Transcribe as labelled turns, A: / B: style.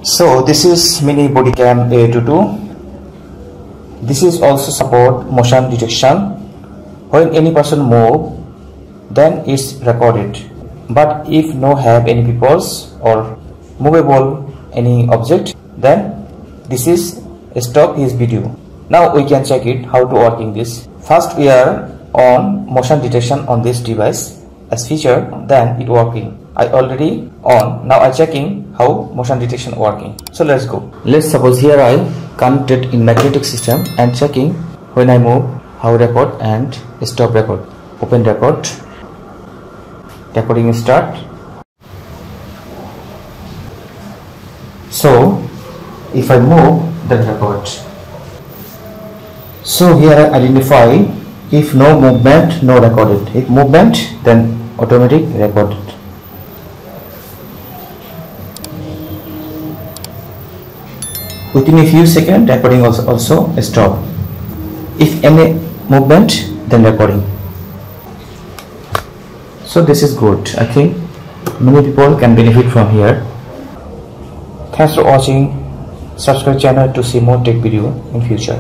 A: So this is mini body cam A22. This is also support motion detection. When any person move, then it's recorded. But if no have any peoples or movable any object, then this is stop his video. Now we can check it how to working this. First we are on motion detection on this device as feature, then it working. I already on. Now I checking how motion detection working. So let's go. Let's suppose here I connected in magnetic system and checking when I move how record and stop record. Open record. Recording start. So if I move, then record. So here I identify if no movement, no recorded. If movement, then automatic recorded. Within a few seconds, recording also stop. If any movement, then recording. So this is good. I think many people can benefit from here. Thanks for watching. Subscribe channel to see more tech video in future.